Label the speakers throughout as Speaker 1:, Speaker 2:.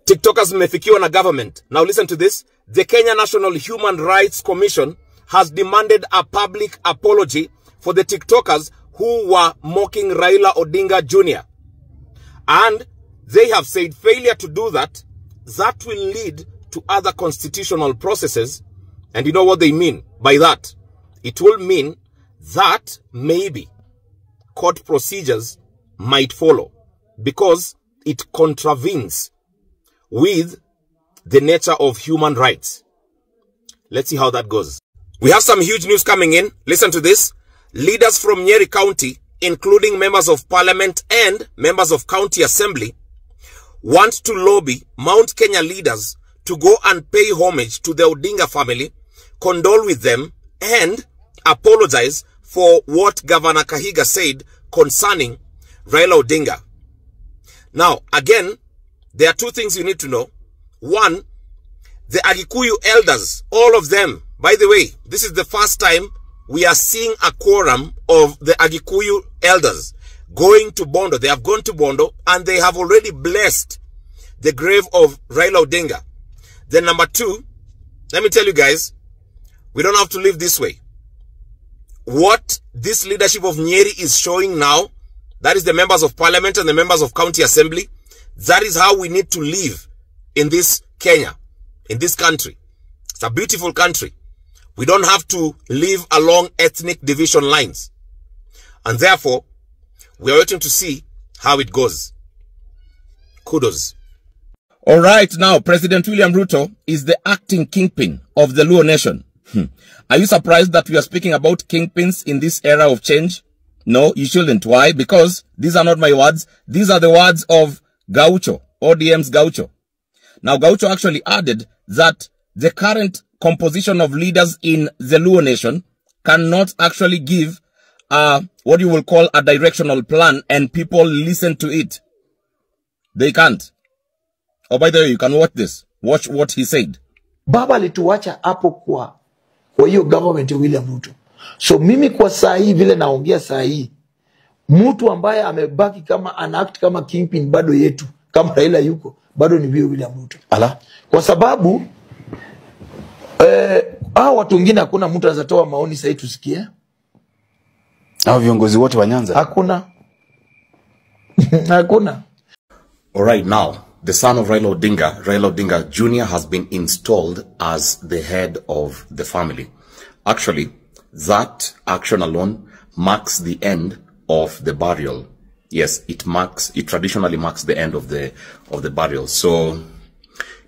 Speaker 1: TikTokers mmefikiwa na government. Now listen to this. The Kenya National Human Rights Commission has demanded a public apology for the TikTokers who were mocking Raila Odinga Jr. And they have said failure to do that will lead to other constitutional processes. And you know what they mean by that? It will mean that maybe court procedures might follow because it contravenes with the nature of human rights. Let's see how that goes. We have some huge news coming in. Listen to this. Leaders from Nyeri County, including members of parliament and members of county assembly, want to lobby Mount Kenya leaders to go and pay homage to the Odinga family, condole with them, and apologize for what Governor Kahiga said concerning Raila Odinga. Now, again, there are two things you need to know. One, the Agikuyu elders, all of them, by the way, this is the first time we are seeing a quorum of the Agikuyu elders going to Bondo. They have gone to Bondo and they have already blessed the grave of Raila Odinga. Then number two, let me tell you guys, we don't have to live this way. What this leadership of Nyeri is showing now, that is the members of parliament and the members of county assembly, that is how we need to live in this Kenya, in this country. It's a beautiful country. We don't have to live along ethnic division lines. And therefore, we are waiting to see how it goes. Kudos. All right, now, President William Ruto is the acting kingpin of the Luo nation. Are you surprised that we are speaking about kingpins in this era of change? No, you shouldn't. Why? Because these are not my words. These are the words of Gaucho, ODM's Gaucho. Now, Gaucho actually added that the current composition of leaders in the Luo nation cannot actually give what you will call a directional plan and people listen to it. They can't. Oh, by the way, you can watch this. Watch what he said.
Speaker 2: Baba alituacha hapo kwa hiyo government ya William Ruto. So mimi kwa saa hii vile naongea saa hii, mtu ambaye amebaki kama anact kama kingpin bado yetu, kama Raila yuko, bado ni William Ruto. Ala. Kwa sababu hao watu wengine hakuna mtu anazatoa maoni sasa tusikie.
Speaker 3: Hao viongozi wote wa Nyanza.
Speaker 2: Hakuna. Hakuna.
Speaker 4: All right, now, the son of Raila Odinga Jr. has been installed as the head of the family. Actually, that action alone marks the end of the burial. Yes, it traditionally marks the end of the burial. So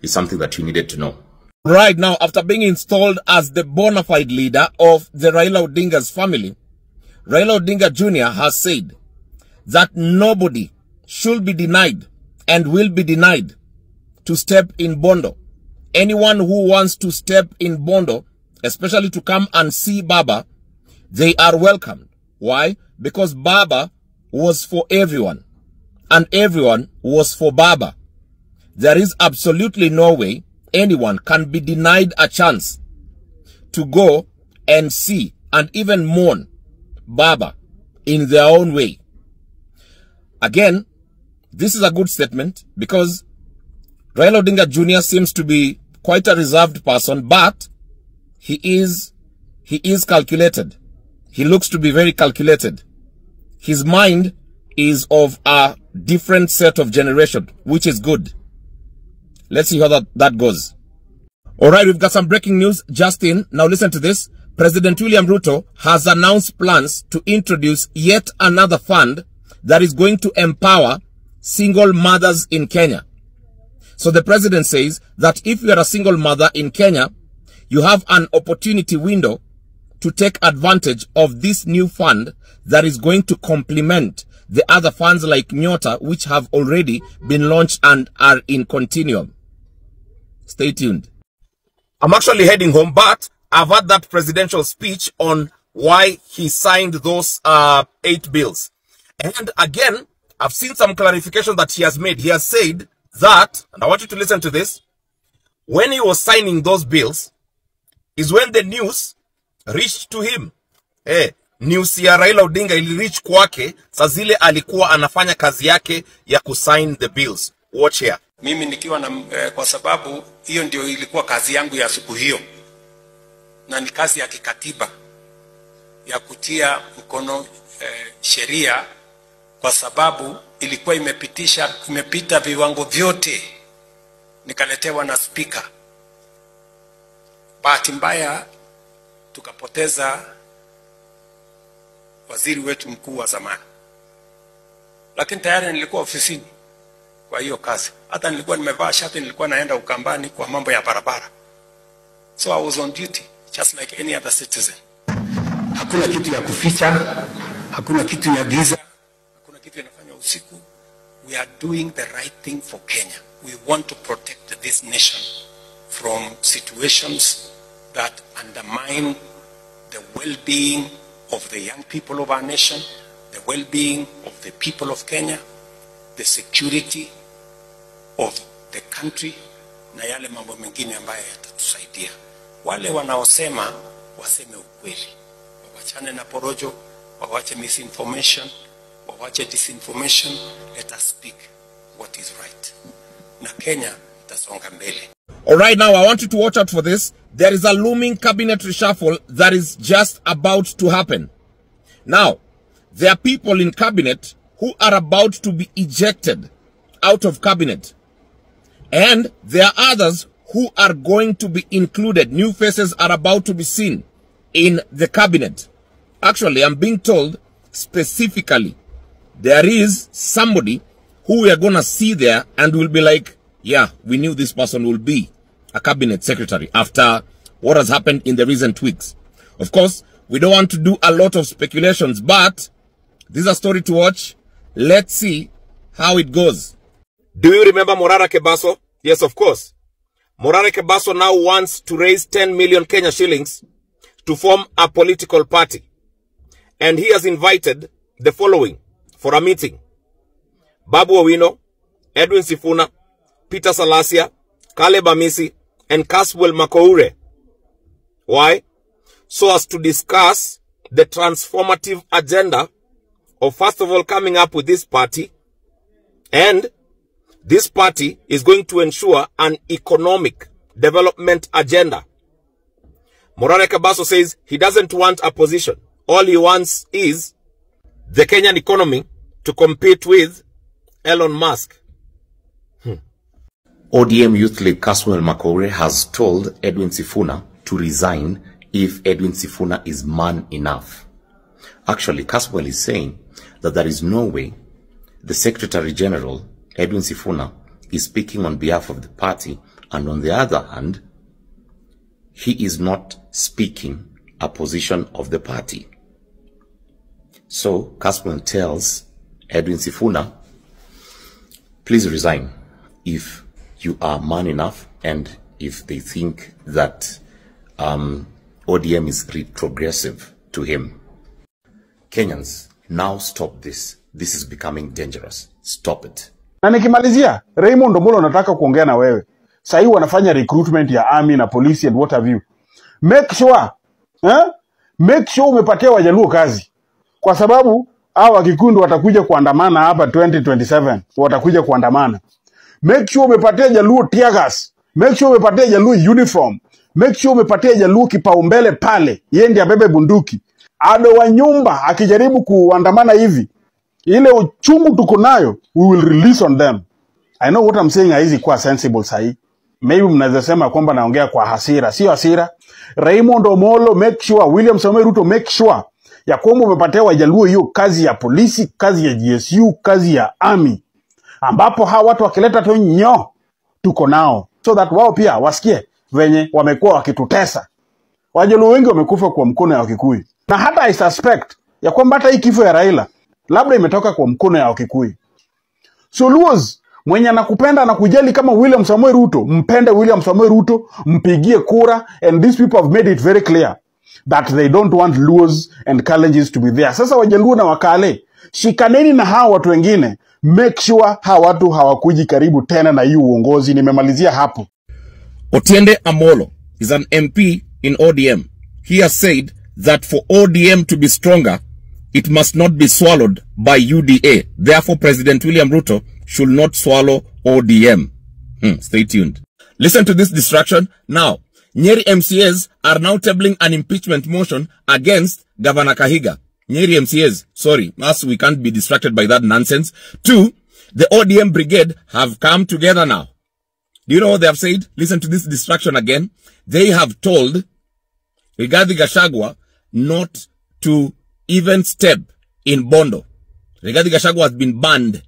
Speaker 4: it's something that you needed to know.
Speaker 1: Right now, after being installed as the bona fide leader of the Raila Odinga's family, Raila Odinga Jr. has said that nobody should be denied and will be denied to step in Bondo. Anyone who wants to step in Bondo, especially to come and see Baba, they are welcomed. Why? Because Baba was for everyone and everyone was for Baba. There is absolutely no way anyone can be denied a chance to go and see and even mourn Baba in their own way. Again, this is a good statement because Raila Odinga Jr. seems to be quite a reserved person, but he is calculated. He looks to be very calculated. His mind is of a different set of generation, which is good. Let's see how that goes. All right, we've got some breaking news just in. Now listen to this. President William Ruto has announced plans to introduce yet another fund that is going to empower single mothers in Kenya. So the president says that if you are a single mother in Kenya, you have an opportunity window to take advantage of this new fund that is going to complement the other funds like Nyota, which have already been launched and are in continuum. Stay tuned. I'm actually heading home, but I've had that presidential speech on why he signed those 8 bills. And again, I've seen some clarification that he has made. He has said that, and I want you to listen to this, when he was signing those bills, is when the news reached to him. News ya Raila Odinga ili reach kwake, saa zile alikuwa anafanya kazi yake ya kusign the bills. Watch here.
Speaker 5: Mimi nikiwa na kwa sababu hiyo ndio ilikuwa kazi yangu ya siku hiyo, na ni kazi ya kikatiba ya kutia mkono sheria, kwa sababu ilikuwa imepita viwango vyote. Nikaletewa na speaker. Bahati mbaya tukapoteza waziri wetu mkuu wa zamani, lakini tayari nilikuwa ofisini kwa hiyo kazi. Hata nilikuwa nimevaa shati, nilikuwa naenda Ukambani kwa mambo ya barabara. So I was on duty just like any other citizen. Hakuna kitu ya kuficha, hakuna kitu ya giza, hakuna kitu inafanya usiku. We are doing the right thing for Kenya. We want to protect this nation from situations that undermine the well-being of the young people of our nation, the well-being of the people of Kenya, the security of the country, na yale mambo mengine ambayo yatatusaidia. Wale wanaosema waseme ukweli, wawachane na porojo, wawache misinformation, wawache disinformation. Let us speak what is right. Na Kenya itasonga mbele.
Speaker 1: All right, now I want you to watch out for this. There is a looming cabinet reshuffle that is just about to happen. Now, there are people in cabinet who are about to be ejected out of cabinet. And there are others who are going to be included. New faces are about to be seen in the cabinet. Actually, I'm being told specifically, there is somebody who we are going to see there and will be like, yeah, we knew this person will be a cabinet secretary after what has happened in the recent weeks. Of course, we don't want to do a lot of speculations, but this is a story to watch. Let's see how it goes. Do you remember Morara Kebaso? Yes, of course. Morara Kebaso now wants to raise 10 million Kenya shillings to form a political party. And he has invited the following for a meeting: Babu Owino, Edwin Sifuna, Peter Salasia, Caleb Amisi, and Caswell Makoure. Why? So as to discuss the transformative agenda of, first of all, coming up with this party. And this party is going to ensure an economic development agenda. Morara Kebaso says he doesn't want a position. All he wants is the Kenyan economy to compete with Elon Musk.
Speaker 4: ODM Youth League Caswell Makoure has told Edwin Sifuna to resign if Edwin Sifuna is man enough. Actually, Caswell is saying that there is no way the Secretary General, Edwin Sifuna, is speaking on behalf of the party, and on the other hand, he is not speaking a position of the party. So Caswell tells Edwin Sifuna, please resign if you are man enough and if they think that ODM is retrogressive to him. Kenyans, now stop this. This is becoming dangerous. Stop it.
Speaker 6: Na nikimalizia, Raymond Omolo nataka kuongea na wewe. Sasa hivi wanafanya recruitment ya army na police and what have you. Make sure umepatia Wajaluo kazi. Kwa sababu hawa Kikundi watakuja kuandamana hapa 2027. Watakuja kuandamana. Make sure umepatia Jaluo tear gas. Make sure umepatia Jaluo uniform. Make sure umepatia Jaluo kipaumbele pale. Yeye ndiye abebe bunduki. Ado wa nyumba akijaribu kuandamana hivi, ile uchungu tuko nayo, we will release on them. I know what I'm saying haizi kuwa sensible sahi. Maybe mnaweza sema kwamba naongea kwa hasira. Sio hasira. Raymond Omolo, make sure, William Samoei Ruto, make sure ya kwamba umepatia Wajaluo hiyo kazi ya polisi, kazi ya GSU, kazi ya army, ambapo hawa watu wakileta tu nyo tuko nao, so that wao pia wasikie venye wamekuwa wakitutesa. Wajaluo wengi wamekufa kwa mkono ya Wakikuyu, na hata I suspect ya kwamba hata hii kifo ya Raila labda imetoka kwa mkono ya Wakikuyu. So Luos, mwenye anakupenda na kujali kama William Samoei Ruto, mpende William Samoei Ruto, mpigie kura, and these people have made it very clear that they don't want Luos and Kalenjins to be there. Sasa Wajaluo na Wakale, shikaneni na hawa watu wengine, make sure hawa watu hawakuji karibu tena na hii uongozi. Nimemalizia hapo.
Speaker 1: Otiende Amolo is an MP in ODM. He has said that for ODM to be stronger, it must not be swallowed by UDA. Therefore, President William Ruto should not swallow ODM. Stay tuned. Listen to this distraction. Now, Nyeri MCAs are now tabling an impeachment motion against Governor Kahiga. Nyeri MCAs, sorry, us, we can't be distracted by that nonsense. 2, the ODM brigade have come together now. Do you know what they have said? Listen to this distraction again. They have told Rigathi Gachagua not to even step in Bondo. Rigathi Gachagua has been banned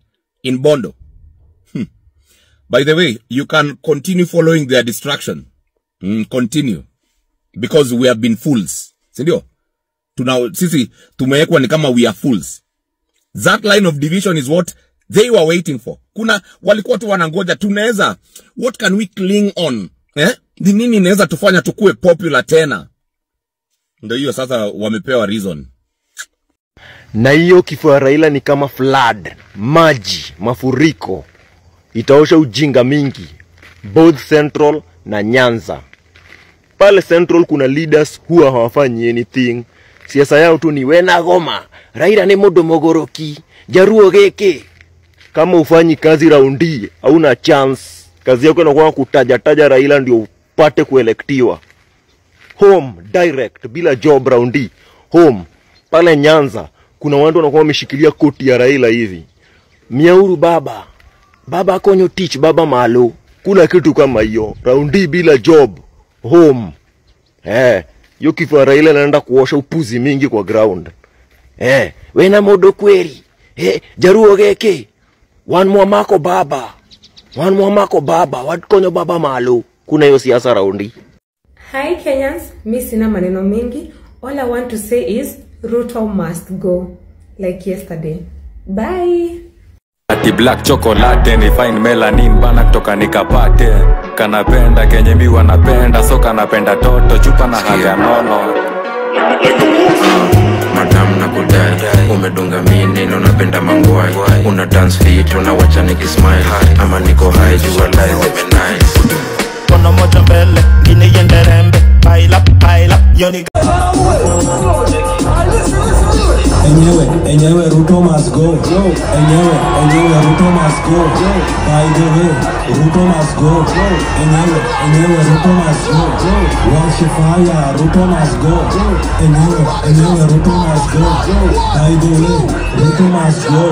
Speaker 1: in Bondo. By the way, you can continue following their distraction. Continue. Because we have been fools. Sindio? Sisi, tumewekwa ni kama we are fools. That line of division is what they were waiting for. Walikuwa tu wanangoja, tunaweza, what can we cling on? Ni nini inaweza tufanya tukue popular tena? Ndio hiyo sasa wamepewa reason.
Speaker 7: Na hiyo kifo ya Raila ni kama flood, maji, mafuriko. Itaosha ujinga mingi, both Central na Nyanza. Pale Central kuna leaders huwa hawafanyi anything. Siasa yao tu ni wena goma, Raila ni modo mogoroki, jaruo geke. Kama ufanyi kazi raundi, hauna chance. Kazi yako inakuwa kutaja Raila ndio upate kuelektiwa. Home, direct, bila job raundi. Home, pale Nyanza, kuna watu wanakuwa wameshikilia koti ya Raila hivi. Miauru baba. Baba konyo teach baba malo. Kuna kitu kama hiyo. Raundi bila job. Home. Yo kifo Raila naenda kuosha upuzi mingi kwa ground. Wena modo kweri. Jaruo geke. One mwamako baba. Wad konyo baba malo. Kuna hiyo siasa raundi.
Speaker 8: Hi Kenyans, mi sina maneno mingi. All I want to say is Ruto must go. Like yesterday. Bye.
Speaker 9: Ati black chocolate ni fine melanin bana kutoka nikapate. Kanapenda kenye mi wanapenda, so kanapenda toto chupa na haga nono.
Speaker 10: Madam nakudai, umedunga mini na unapenda mangwai. Una dance fit, unawacha nikismile. Ama niko high, jua lies nice.
Speaker 11: Kono moja mbele, ngine yende rembe. Pile up, yoni.
Speaker 12: Enyewe Ruto must go. Enyewe Ruto must go. By the way, Ruto must go. Enyewe Ruto must go. Wash fire, Ruto must go. Enyewe Ruto must go. By the way, Ruto must go.